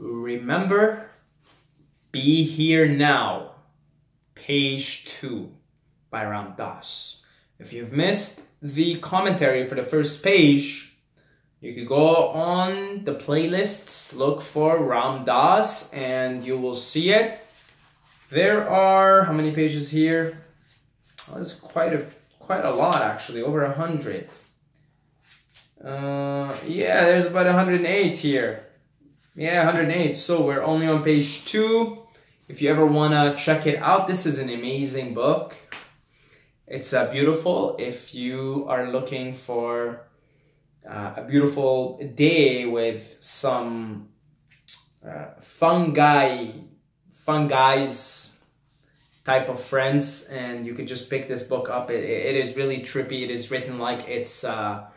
remember, Be Here Now, page 2 by DASS. If you've missed the commentary for the first page, you could go on the playlists, look for DASS, and you will see it. There are, how many pages here? Oh, it's quite a lot actually, over 100. Yeah, there's about 108 here. Yeah, 108. So we're only on page 2. If you ever want to check it out, this is an amazing book. It's beautiful if you are looking for a beautiful day with some fungi's type of friends, and you could just pick this book up. It is really trippy. It is written like it's a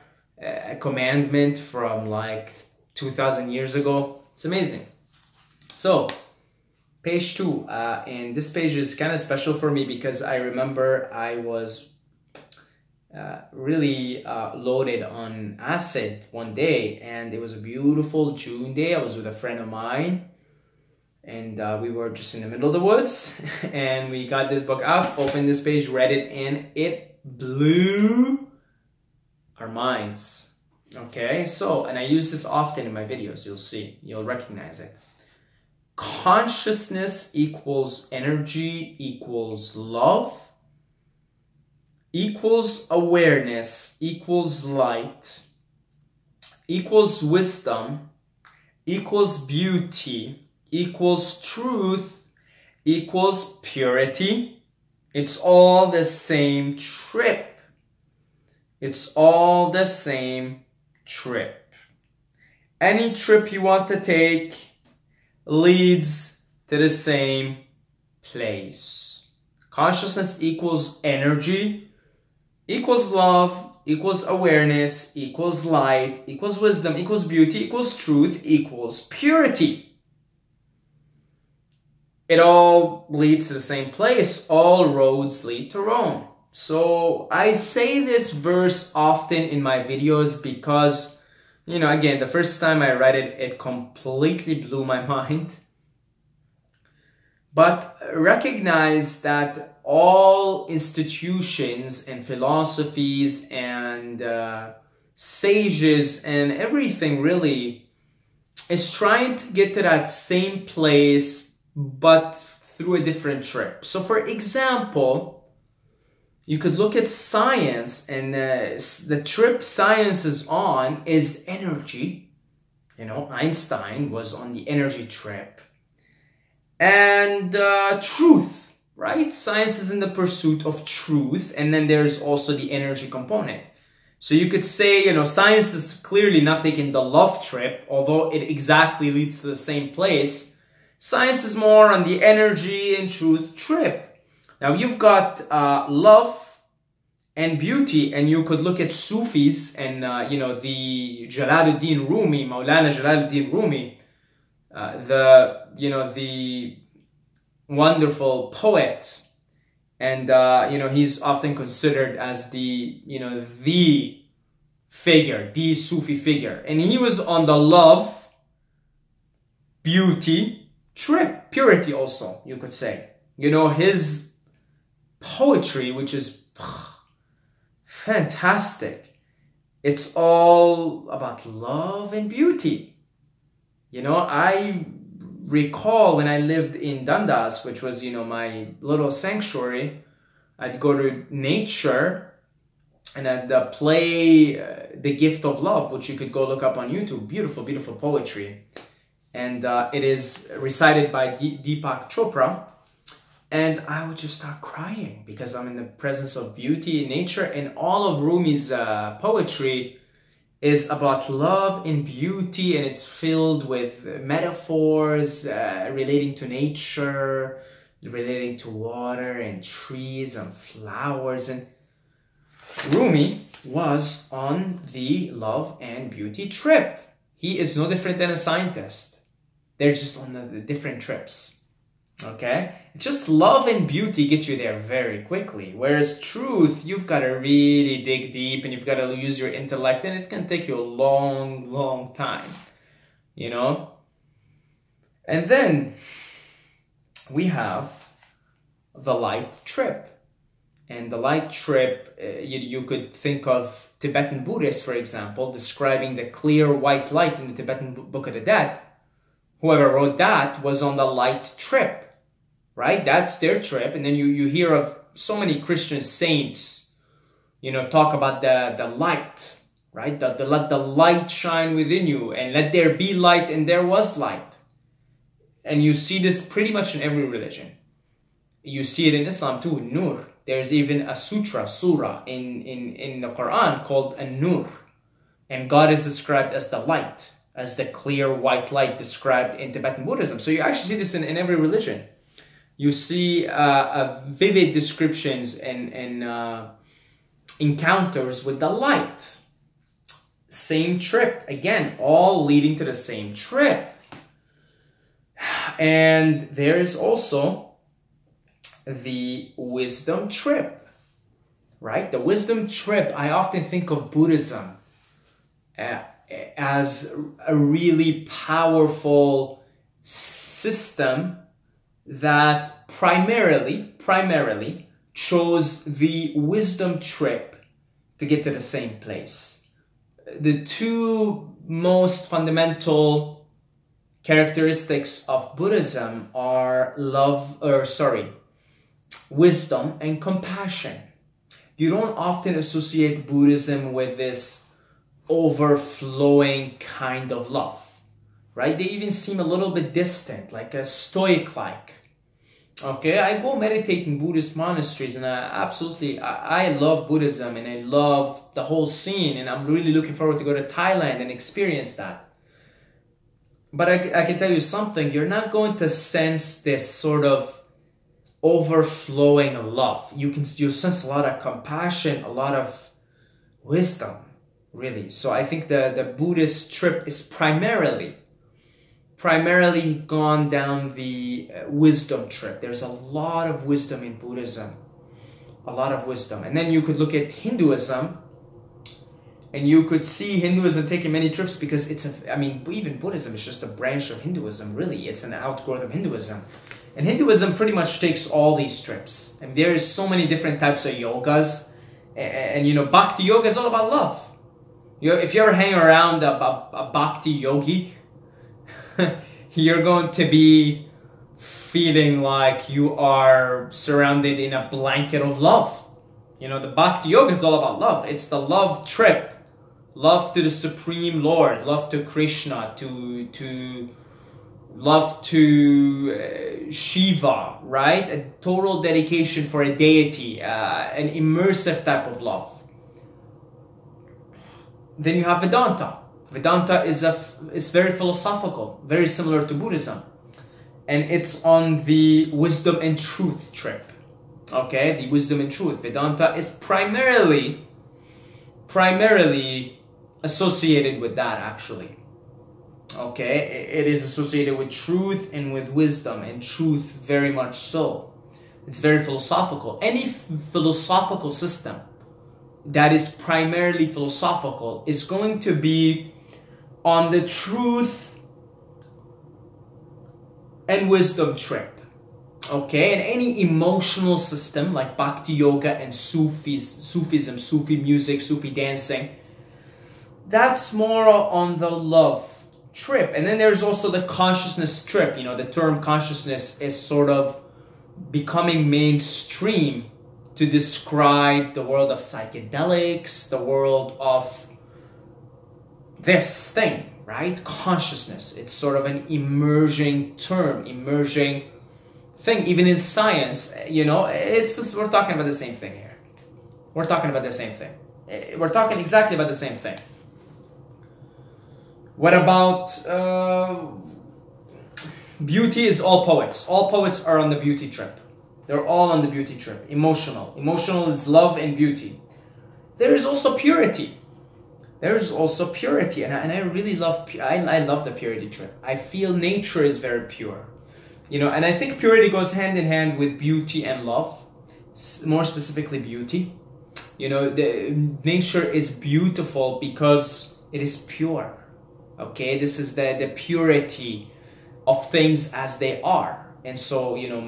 commandment from like 2,000 years ago. It's amazing. So page 2, and this page is kind of special for me because I remember I was really loaded on acid one day, and it was a beautiful June day. I was with a friend of mine, and we were just in the middle of the woods, and we got this book out, opened this page, read it, and it blew our minds. Okay, so, and I use this often in my videos, you'll recognize it. Consciousness equals energy equals love equals awareness equals light equals wisdom equals beauty equals truth equals purity. It's all the same trip. It's all the same trip. Any trip you want to take leads to the same place. Consciousness equals energy, equals love, equals awareness, equals light, equals wisdom, equals beauty, equals truth, equals purity. It all leads to the same place. All roads lead to Rome. So I say this verse often in my videos because, you know, again, the first time I read it, it completely blew my mind. But recognize that all institutions and philosophies and sages and everything really is trying to get to that same place, but through a different trip. So for example, you could look at science, and the trip science is on is energy. You know, Einstein was on the energy trip. And truth, right? Science is in the pursuit of truth, and then there's also the energy component. So you could say, you know, science is clearly not taking the love trip, although it exactly leads to the same place. Science is more on the energy and truth trip. Now you've got love and beauty, and you could look at Sufis and you know, the Jalaluddin Rumi, Maulana Jalaluddin Rumi, the wonderful poet, and you know, he's often considered as the figure, the Sufi figure, and he was on the love, beauty trip, purity also, you could say. You know, his poetry, which is fantastic, it's all about love and beauty. You know, I recall when I lived in Dundas, which was, you know, my little sanctuary, I'd go to nature and I'd play The Gift of Love, which you could go look up on YouTube. Beautiful, beautiful poetry. And it is recited by Deepak Chopra. And I would just start crying because I'm in the presence of beauty in nature. And all of Rumi's poetry is about love and beauty, and it's filled with metaphors relating to nature, relating to water and trees and flowers. And Rumi was on the love and beauty trip. He is no different than a scientist. They're just on the different trips. Okay? It's just love and beauty get you there very quickly. Whereas truth, you've got to really dig deep and you've got to use your intellect, and it's going to take you a long, long time. You know? And then we have the light trip. And the light trip, you could think of Tibetan Buddhists, for example, describing the clear white light in the Tibetan Book of the Dead. Whoever wrote that was on the light trip, right? That's their trip. And then you hear of so many Christian saints, you know, talk about the light, right? Let the light shine within you, and let there be light, and there was light. And you see this pretty much in every religion. You see it in Islam too, Nur. There's even a surah in the Quran called An-Nur. And God is described as the light, as the clear white light described in Tibetan Buddhism. So you actually see this in every religion. You see vivid descriptions and encounters with the light. Same trip. Again, all leading to the same trip. And there is also the wisdom trip, right? The wisdom trip, I often think of Buddhism as a really powerful system that primarily chose the wisdom trip to get to the same place. The two most fundamental characteristics of Buddhism are wisdom and compassion. You don't often associate Buddhism with this overflowing kind of love, right? They even seem a little bit distant, like a stoic-like. Okay, I go meditate in Buddhist monasteries, and I love Buddhism, and I love the whole scene, and I'm really looking forward to go to Thailand and experience that. But I can tell you something, you're not going to sense this sort of overflowing love. You sense a lot of compassion, a lot of wisdom, really. So I think the Buddhist trip is primarily gone down the wisdom trip. There's a lot of wisdom in Buddhism, a lot of wisdom. And then you could look at Hinduism, and you could see Hinduism taking many trips because even Buddhism is just a branch of Hinduism, really. It's an outgrowth of Hinduism. And Hinduism pretty much takes all these trips. And there is so many different types of yogas. And you know, Bhakti Yoga is all about love. If you ever hang around a Bhakti Yogi, you're going to be feeling like you are surrounded in a blanket of love. You know, the Bhakti Yoga is all about love. It's the love trip. Love to the Supreme Lord, love to Krishna, to love to Shiva, right? A total dedication for a deity, an immersive type of love. Then you have Vedanta. Vedanta is very philosophical, very similar to Buddhism. And it's on the wisdom and truth trip. Okay, the wisdom and truth. Vedanta is primarily associated with that, actually. Okay, it is associated with truth and with wisdom, and truth very much so. It's very philosophical. Any philosophical system that is primarily philosophical is going to be on the truth and wisdom trip. Okay, and any emotional system like Bhakti Yoga and Sufism, Sufi music, Sufi dancing, that's more on the love trip. And then there's also the consciousness trip. You know, the term consciousness is sort of becoming mainstream to describe the world of psychedelics, the world of this thing, right? Consciousness. It's sort of an emerging term, emerging thing. Even in science, you know, we're talking about the same thing here. We're talking about the same thing. We're talking exactly about the same thing. What about beauty? Is all poets. All poets are on the beauty trip. They're all on the beauty trip. Emotional. Emotional is love and beauty. There is also purity. There is also purity. And I really love, I love the purity trip. I feel nature is very pure. You know, and I think purity goes hand in hand with beauty and love. More specifically, beauty. You know, nature is beautiful because it is pure. Okay, this is the purity of things as they are. And so, you know,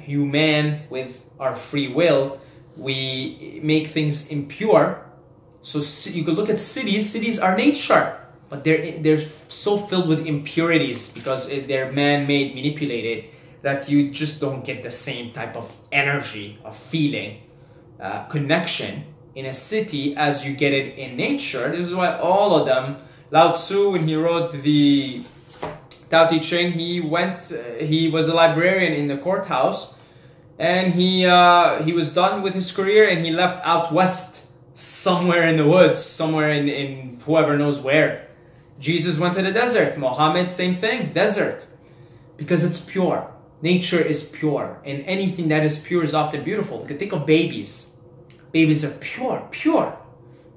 human, with our free will, we make things impure. So you could look at cities. Cities are nature, but they're so filled with impurities because they're man-made, manipulated, that you just don't get the same type of energy, of feeling, connection in a city as you get it in nature. This is why all of them, Lao Tzu, when he wrote the Tao Te Ching, he was a librarian in the courthouse, and he was done with his career, and he left out west, somewhere in the woods, somewhere in whoever knows where. Jesus went to the desert. Muhammad, same thing, desert, because it's pure. Nature is pure, and anything that is pure is often beautiful. You can think of babies. Babies are pure,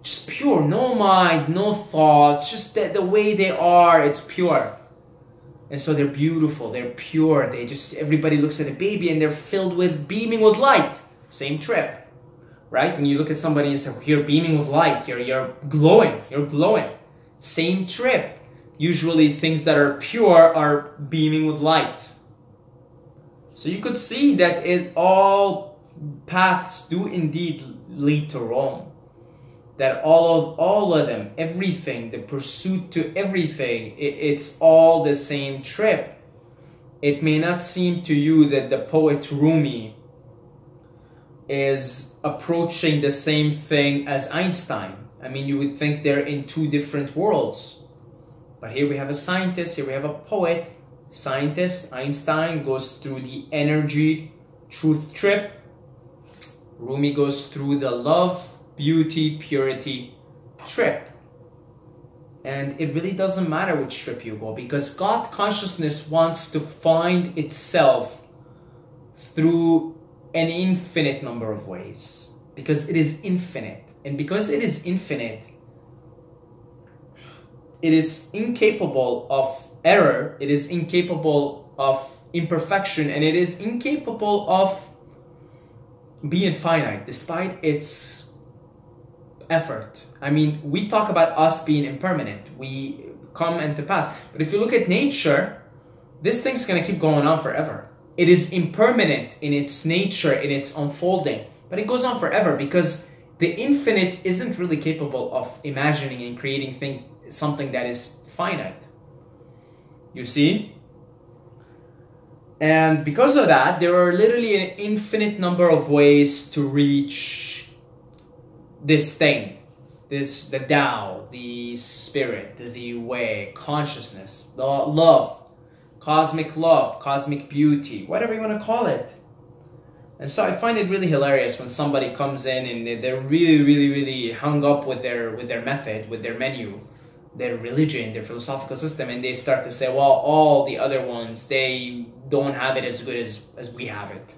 just pure, no mind, no thoughts, just the way they are, it's pure. And so they're beautiful, they're pure, everybody looks at a baby and they're filled with, beaming with light. Same trip, right? When you look at somebody and say, you're beaming with light, you're glowing. Same trip. Usually things that are pure are beaming with light. So you could see that all paths do indeed lead to Rome. That all of them, everything, the pursuit to everything, it's all the same trip. It may not seem to you that the poet Rumi is approaching the same thing as Einstein. I mean, you would think they're in two different worlds. But here we have a scientist, here we have a poet. Scientist, Einstein, goes through the energy, truth trip. Rumi goes through the love, beauty, purity trip. And it really doesn't matter which trip you go, because God consciousness wants to find itself through an infinite number of ways, because it is infinite. And because it is infinite, it is incapable of error, it is incapable of imperfection, and it is incapable of being finite despite its effort. I mean, we talk about us being impermanent, we come and to pass, but if you look at nature, this thing's gonna keep going on forever. It is impermanent in its nature, in its unfolding, but it goes on forever because the infinite isn't really capable of imagining and creating something that is finite. You see? And because of that, there are literally an infinite number of ways to reach this thing, the Tao, the spirit, the way, consciousness, the love, cosmic beauty, whatever you want to call it. And so I find it really hilarious when somebody comes in and they're really hung up with their method, with their menu, their religion, their philosophical system, and they start to say, well, all the other ones, they don't have it as good as we have it.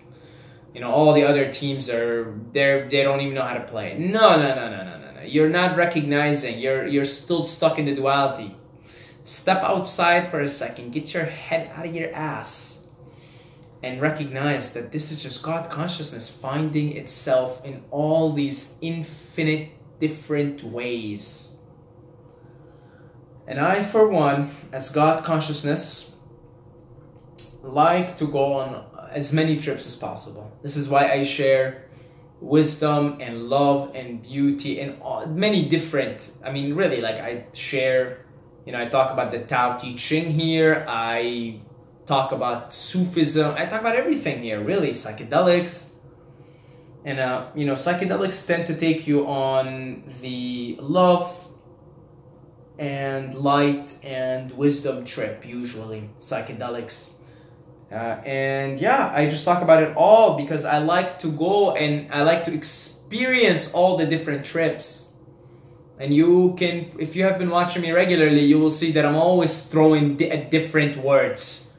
You know, all the other teams they don't even know how to play. No. You're not recognizing, you're still stuck in the duality. Step outside for a second, get your head out of your ass, and recognize that this is just God consciousness finding itself in all these infinite different ways. And I, for one, as God consciousness, like to go on as many trips as possible. This is why I share wisdom and love and beauty and many different, I mean, really, like I share, you know, I talk about the Tao Te Ching here, I talk about Sufism, I talk about everything here, really, psychedelics. And, you know, psychedelics tend to take you on the love and light and wisdom trip, usually, psychedelics. And yeah, I just talk about it all because I like to go and I like to experience all the different trips. And you can, if you have been watching me regularly, you will see that I'm always throwing different words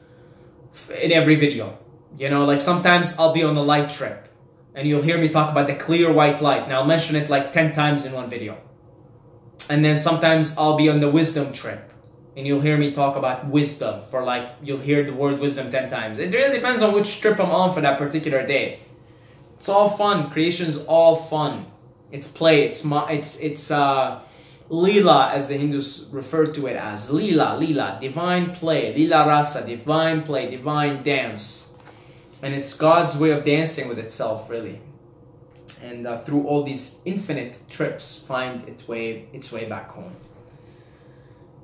in every video. You know, like sometimes I'll be on the light trip and you'll hear me talk about the clear white light. And I'll mention it like 10 times in one video. And then sometimes I'll be on the wisdom trip and you'll hear me talk about wisdom for like, you'll hear the word wisdom 10 times. It really depends on which trip I'm on for that particular day. It's all fun. Creation's all fun. It's play. It's Leela, as the Hindus refer to it as. Leela, divine play. Leela rasa, divine play, divine dance. And it's God's way of dancing with itself, really. And through all these infinite trips, find its way back home.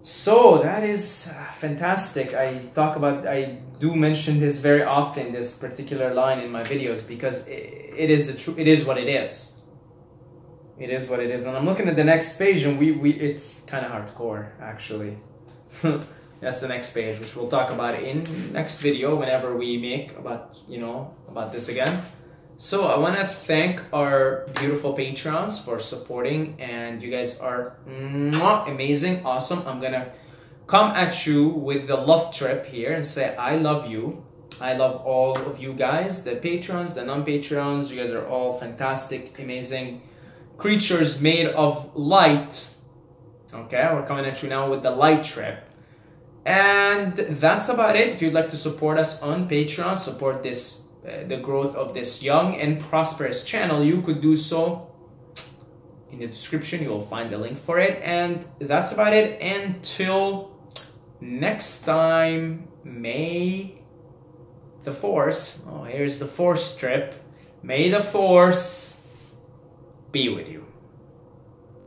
So that is fantastic. I do mention this very often, this particular line in my videos, because it is the truth. It is what it is. It is what it is. And I'm looking at the next page, and it's kind of hardcore, actually. That's the next page, which we'll talk about in next video whenever we make about this again. So I want to thank our beautiful patrons for supporting, and you guys are amazing, awesome. I'm gonna come at you with the love trip here and say I love you. I love all of you guys, the patrons, the non-patrons. You guys are all fantastic, amazing creatures made of light. Okay, we're coming at you now with the light trip. And that's about it. If you'd like to support us on Patreon, support this the growth of this young and prosperous channel, you could do so. In the description, you will find the link for it. And that's about it. Until next time, may the Force, here's the Force strip. May the Force be with you.